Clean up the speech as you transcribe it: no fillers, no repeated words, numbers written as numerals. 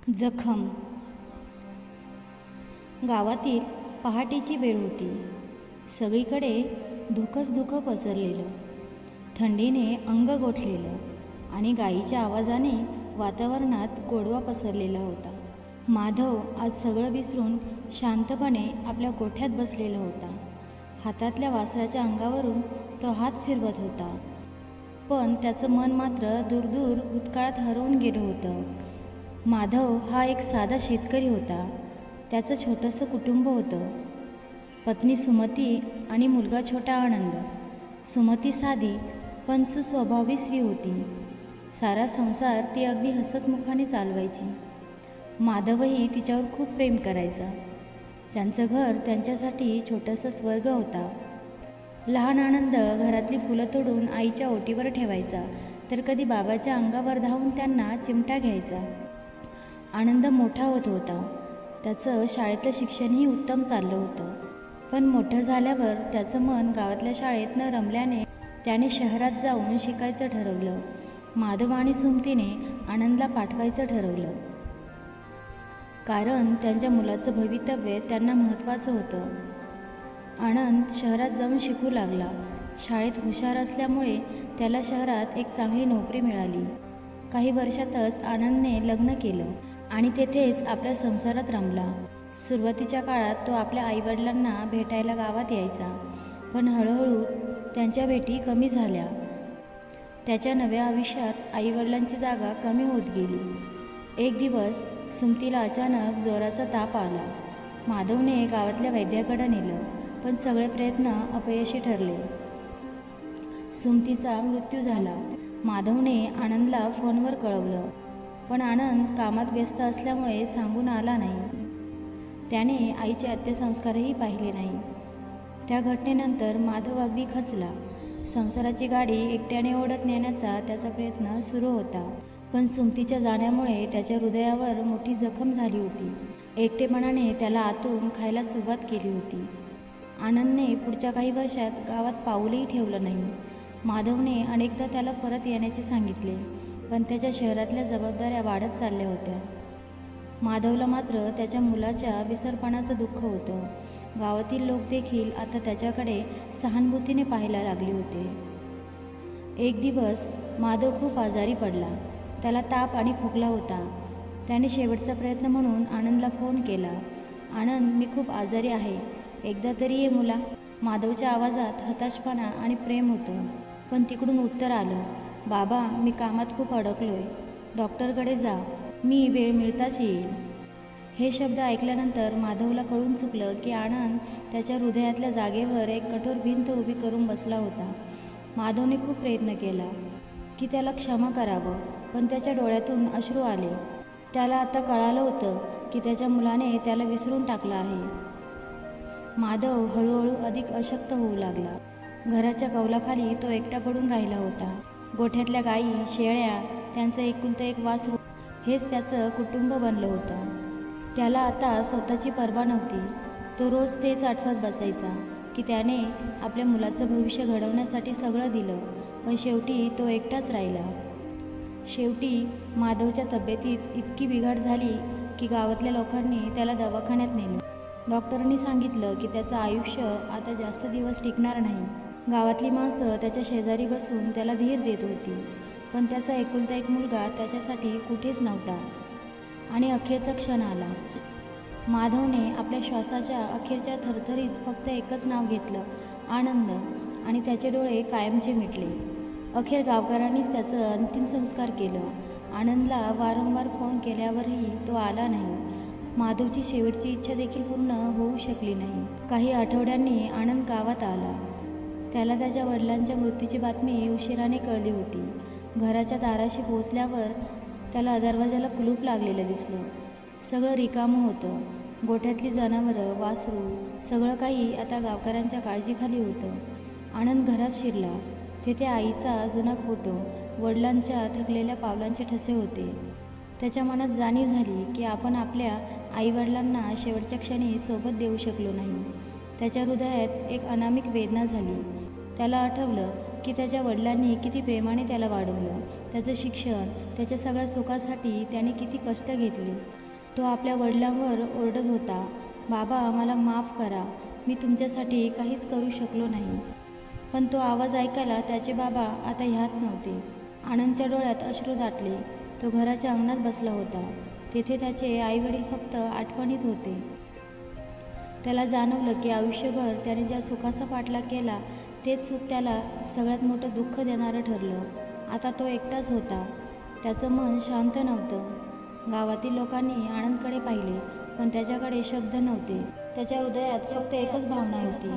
जखम. गावातील पहाटेची वेळ होती. सगळीकडे धुकंच धुकं पसरलेलं. थंडीने अंग गोठलेलं आणि गाईच्या आवाजाने वातावरणात गोडवा पसरलेला होता. माधव आज सगळं विसरून शांतपणे आपल्या गोठ्यात बसलेला होता. हातातल्या वासराच्या अंगावरून तो हात फिरवत होता, पण त्याचं मन मात्र दूरदूर भूतकाळात हरवून गेलं होतं. माधव हा एक साधा शेतकरी होता. त्याचं छोटंसं कुटुंब होतं. पत्नी सुमती आणि मुलगा छोटा आनंद. सुमती साधी पण सुस्वभावी स्त्री होती. सारा संसार ती अगदी हसतमुखाने चालवायची. माधवही तिच्यावर खूप प्रेम करायचा. त्यांचं घर त्यांच्यासाठी छोटंसं स्वर्ग होता. लहान आनंद घरातली फुलं तोडून आईच्या ओटीवर ठेवायचा, तर कधी बाबाच्या अंगावर धावून त्यांना चिमटा घ्यायचा. आनंद मोठा होत होता. त्याचं शाळेतलं शिक्षणही उत्तम चाललं होतं, पण मोठं झाल्यावर त्याचं मन गावातल्या शाळेत न रमल्याने त्याने शहरात जाऊन शिकायचं ठरवलं. माधव आणि सुमतीने आनंदला पाठवायचं ठरवलं, कारण त्यांच्या मुलाचं भवितव्य त्यांना महत्त्वाचं होतं. आनंद शहरात जाऊन शिकू लागला. शाळेत हुशार असल्यामुळे त्याला शहरात एक चांगली नोकरी मिळाली. काही वर्षातच आनंदने लग्न केलं आणि तेथेच आपल्या संसारात रमला. सुरुवातीच्या काळात तो आपल्या आईवडिलांना भेटायला गावात यायचा, पण हळूहळू त्यांच्या भेटी कमी झाल्या. त्याच्या नव्या आयुष्यात आईवडिलांची जागा कमी होत गेली. एक दिवस सुमतीला अचानक जोराचा ताप आला. माधवने गावातल्या वैद्याकडे नेलं, पण सगळे प्रयत्न अपयशी ठरले. सुमतीचा मृत्यू झाला. माधवने आनंदला फोनवर कळवलं, पण आनंद कामात व्यस्त असल्यामुळे सांगून आला नाही. त्याने आईचे अंत्यसंस्कारही पाहिले नाही. त्या घटनेनंतर माधव अगदी खचला. संसाराची गाडी एकट्याने ओढत नेण्याचा त्याचा प्रयत्न सुरू होता, पण सुमतीच्या जाण्यामुळे त्याच्या हृदयावर मोठी जखम झाली होती. एकटेपणाने त्याला आतून खायला सुरुवात केली होती. आनंदने पुढच्या काही वर्षात गावात पाऊलही ठेवलं नाही. माधवने अनेकदा त्याला परत येण्याचे सांगितले, पण त्याच्या शहरातल्या जबाबदाऱ्या वाढत चालल्या होत्या. माधवला मात्र त्याच्या मुलाच्या विसरपणाचं दुःख होतं. गावातील लोक देखील आता त्याच्याकडे सहानुभूतीने पाहायला लागले होते. एक दिवस माधव खूप आजारी पडला. त्याला ताप आणि खोकला होता. त्याने शेवटचा प्रयत्न म्हणून आनंदला फोन केला. आनंद, मी खूप आजारी आहे, एकदा तरी ये मुला. माधवच्या आवाजात हताशपणा आणि प्रेम होतं, पण तिकडून उत्तर आलं, बाबा, मी कामात खूप अडकलोय, डॉक्टरकडे जा, मी वेळ मिळताच येईल. हे शब्द ऐकल्यानंतर माधवला कळून चुकलं की आनंद त्याच्या हृदयातल्या जागेवर एक कठोर भिंत उभी करून बसला होता. माधवने खूप प्रयत्न केला की त्याला क्षमा करावं, पण त्याच्या डोळ्यातून अश्रू आले. त्याला आता कळालं होतं की त्याच्या मुलाने त्याला विसरून टाकलं आहे. माधव हळूहळू अधिक अशक्त होऊ लागला. घराच्या कौलाखाली तो एकटा पडून राहिला होता. गोठ्यातल्या गायी, शेळ्या, त्यांचं एकुलतं एक वासरू, हेच त्याचं कुटुंब बनलं होतं. त्याला आता स्वतःची पर्वा नव्हती. तो रोज तेच आठवत बसायचा की त्याने आपल्या मुलाचं भविष्य घडवण्यासाठी सगळं दिलं, पण शेवटी तो एकटाच राहिला. शेवटी माधवच्या तब्येतीत इतकी बिघाड झाली की गावातल्या लोकांनी त्याला दवाखान्यात नेलं. डॉक्टरांनी सांगितलं की त्याचं आयुष्य आता जास्त दिवस टिकणार नाही. गावातली माणसं त्याच्या शेजारी बसून त्याला धीर देत होती, पण त्याचा एकुलता एक मुलगा त्याच्यासाठी कुठेच नव्हता. आणि अखेरचा क्षण आला. माधवने आपल्या श्वासाच्या अखेरच्या थरथरीत फक्त एकच नाव घेतलं, आनंद, आणि त्याचे डोळे कायमचे मिटले. अखेर गावकऱ्यांनीच त्याचं अंतिम संस्कार केलं. आनंदला वारंवार फोन केल्यावरही तो आला नाही. माधवची शेवटची इच्छा देखील पूर्ण होऊ शकली नाही. काही आठवड्यांनी आनंद गावात आला. त्याला त्याच्या वडिलांच्या मृत्यूची बातमी उशिराने कळली होती. घराच्या दाराशी पोहोचल्यावर त्याला दरवाजाला कुलूप लागलेलं दिसलं. सगळं रिकामं होतं. गोठ्यातली जनावरं, वासरू, सगळं काही आता गावकऱ्यांच्या काळजीखाली होतं. आनंद घरात शिरला. तेथे आईचा जुना फोटो, वडिलांच्या थकलेल्या पावलांचे ठसे होते. त्याच्या मनात जाणीव झाली की आपण आपल्या आईवडिलांना शेवटच्या क्षणी सोबत देऊ शकलो नाही. त्याच्या हृदयात एक अनामिक वेदना झाली. त्याला आठवलं की त्याच्या वडिलांनी किती प्रेमाने त्याला वाढवलं, त्याचं शिक्षण, त्याच्या सगळ्या सुखासाठी त्याने किती कष्ट घेतले. तो आपल्या वडिलांवर ओरडत होता, बाबा मला माफ करा, मी तुमच्यासाठी काहीच करू शकलो नाही. पण तो आवाज ऐकायला त्याचे बाबा आता ह्यात नव्हते. आनंदच्या डोळ्यात अश्रू दाटले. तो घराच्या अंगणात बसला होता. तेथे त्याचे आईवडील फक्त आठवणीत होते. त्याला जाणवलं की आयुष्यभर त्याने ज्या सुखाचा पाठलाग केला तेच सुख त्याला सगळ्यात मोठं दुःख देणारं ठरलं. आता तो एकटाच होता. त्याचं मन शांत नव्हतं. गावातील लोकांनी आनंदकडे पाहिले, पण त्याच्याकडे शब्द नव्हते. त्याच्या हृदयात फक्त एकच भावना होती,